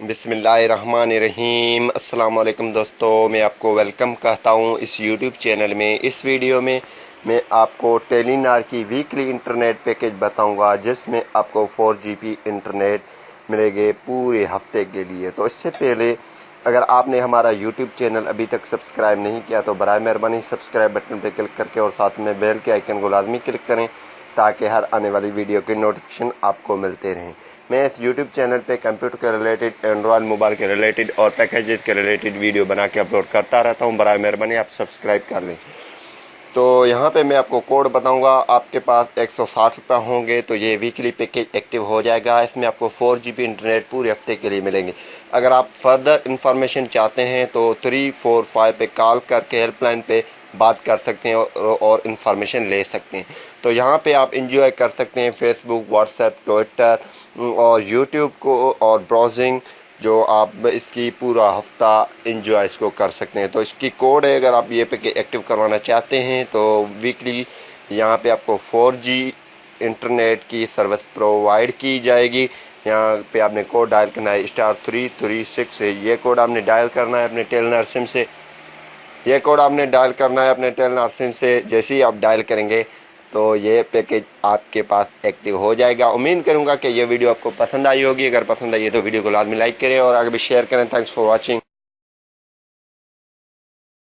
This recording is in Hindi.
बिस्मिल्लाहिर्रहमानिर्रहीम। अस्सलाम वालेकुम दोस्तों, मैं आपको वेलकम कहता हूँ इस यूट्यूब चैनल में। इस वीडियो में मैं आपको टेलीनार की वीकली इंटरनेट पैकेज बताऊंगा, जिसमें आपको 4GB इंटरनेट मिलेंगे पूरे हफ्ते के लिए। तो इससे पहले अगर आपने हमारा यूट्यूब चैनल अभी तक सब्सक्राइब नहीं किया तो बराए मेहरबानी सब्सक्राइब बटन पर क्लिक करके और साथ में बेल के आइकन को लाजमी क्लिक करें, ताकि हर आने वाली वीडियो की नोटिफिकेशन आपको मिलते रहें। मैं इस यूट्यूब चैनल पे कंप्यूटर के रिलेटेड, एंड्रॉयड मोबाइल के रिलेटेड और पैकेजेस के रिलेटेड वीडियो बना के अपलोड करता रहता हूँ। बराए मेहरबानी आप सब्सक्राइब कर लें। तो यहाँ पे मैं आपको कोड बताऊंगा। आपके पास 160 रुपये होंगे तो ये वीकली पैकेज एक्टिव हो जाएगा। इसमें आपको 4GB इंटरनेट पूरे हफ्ते के लिए मिलेंगे। अगर आप फर्दर इंफॉर्मेशन चाहते हैं तो 345 पे कॉल करके हेल्पलाइन पे बात कर सकते हैं और इन्फॉर्मेशन ले सकते हैं। तो यहाँ पे आप इंजॉय कर सकते हैं फेसबुक, व्हाट्सएप, ट्विटर और यूट्यूब को, और ब्राउजिंग जो आप इसकी पूरा हफ्ता इंजॉय इसको कर सकते हैं। तो इसकी कोड है, अगर आप ये पे एक्टिव करवाना चाहते हैं तो वीकली यहाँ पे आपको 4G इंटरनेट की सर्विस प्रोवाइड की जाएगी। यहाँ पे आपने कोड डायल करना है *336 है। ये कोड आपने डायल करना है अपने टेलीनार सिम से। ये कोड आपने डायल करना है अपने टेलीनार सिम से। जैसे ही आप डायल करेंगे तो ये पैकेज आपके पास एक्टिव हो जाएगा। उम्मीद करूंगा कि ये वीडियो आपको पसंद आई होगी। अगर पसंद आई है तो वीडियो को लाजमी लाइक करें और आगे भी शेयर करें। Thanks for watching.